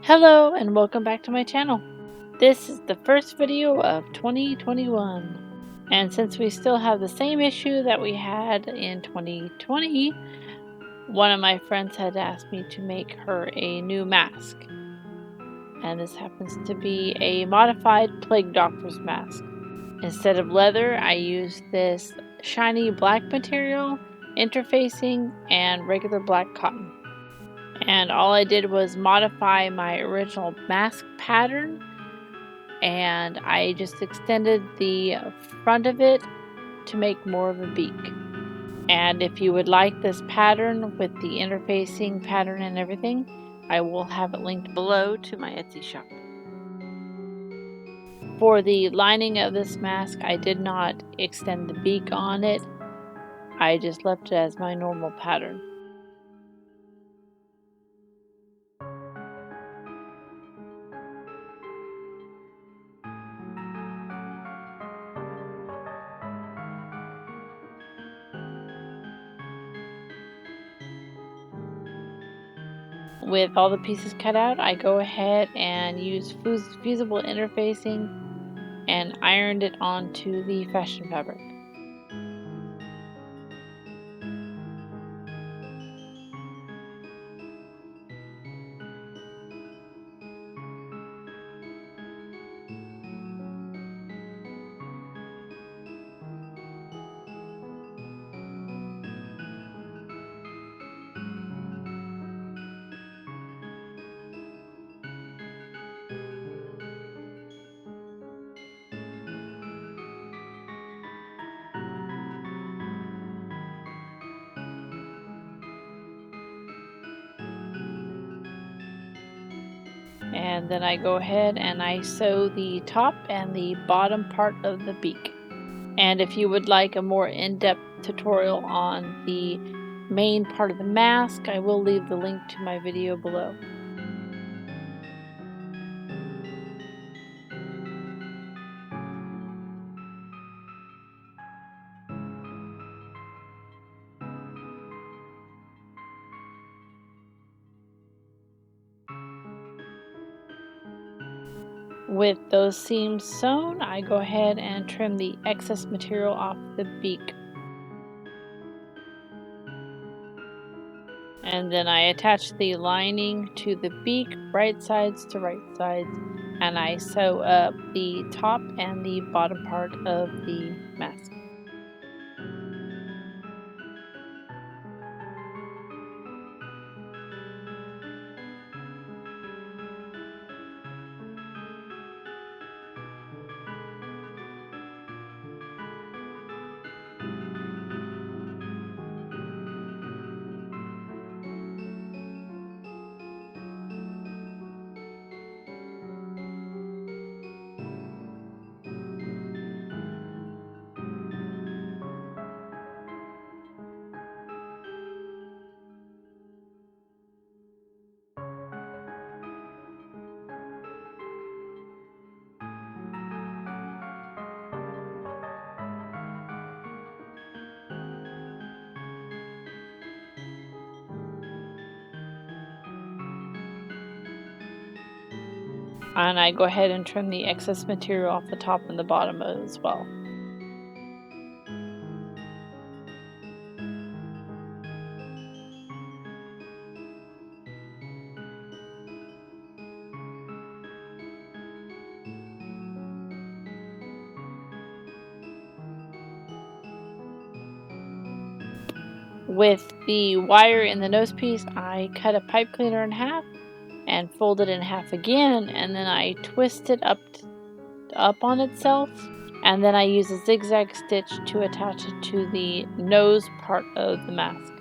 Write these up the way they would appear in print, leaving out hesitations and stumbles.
Hello and welcome back to my channel. This is the first video of 2021, and since we still have the same issue that we had in 2020, one of my friends had asked me to make her a new mask, and this happens to be a modified plague doctor's mask. Instead of leather, I used this shiny black material, interfacing, and regular black cotton. And all I did was modify my original mask pattern, and I just extended the front of it to make more of a beak. And if you would like this pattern with the interfacing pattern and everything, I will have it linked below to my Etsy shop. For the lining of this mask, I did not extend the beak on it. I just left it as my normal pattern. With all the pieces cut out, I go ahead and use fusible interfacing and ironed it onto the fashion fabric. And then I go ahead and I sew the top and the bottom part of the beak. And if you would like a more in-depth tutorial on the main part of the mask, I will leave the link to my video below. With those seams sewn, I go ahead and trim the excess material off the beak. And then I attach the lining to the beak, right sides to right sides, and I sew up the top and the bottom part of the mask. And I go ahead and trim the excess material off the top and the bottom as well. With the wire in the nose piece, I cut a pipe cleaner in half and fold it in half again, and then I twist it up on itself, and then I use a zigzag stitch to attach it to the nose part of the mask.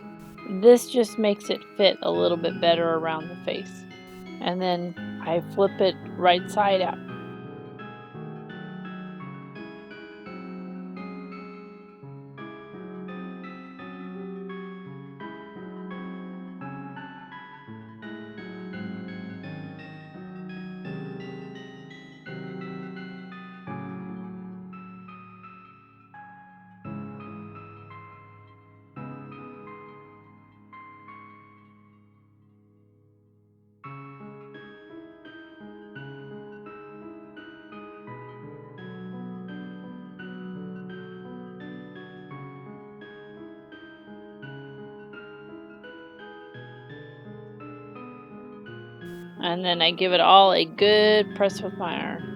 This just makes it fit a little bit better around the face. And then I flip it right side out. And then I give it all a good press with my iron.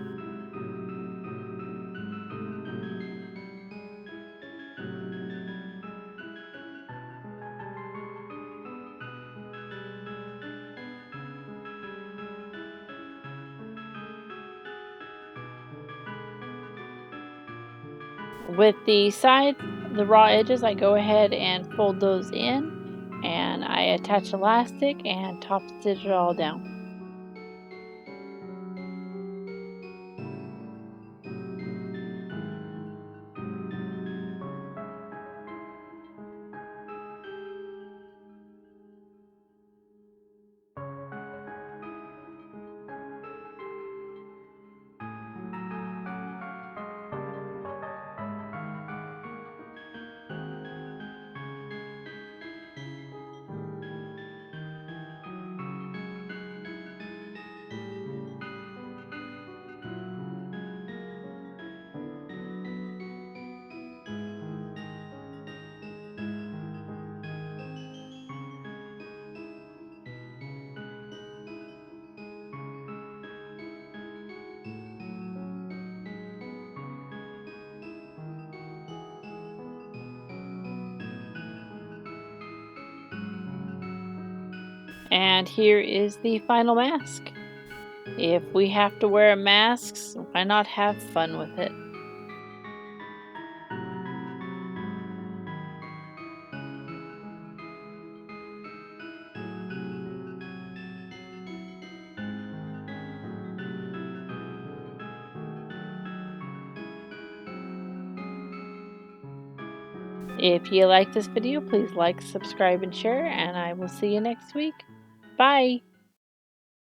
With the sides, the raw edges, I go ahead and fold those in, and I attach elastic and top stitch it all down. And here is the final mask. If we have to wear masks, why not have fun with it? If you like this video, please like, subscribe, and share, and I will see you next week. Bye!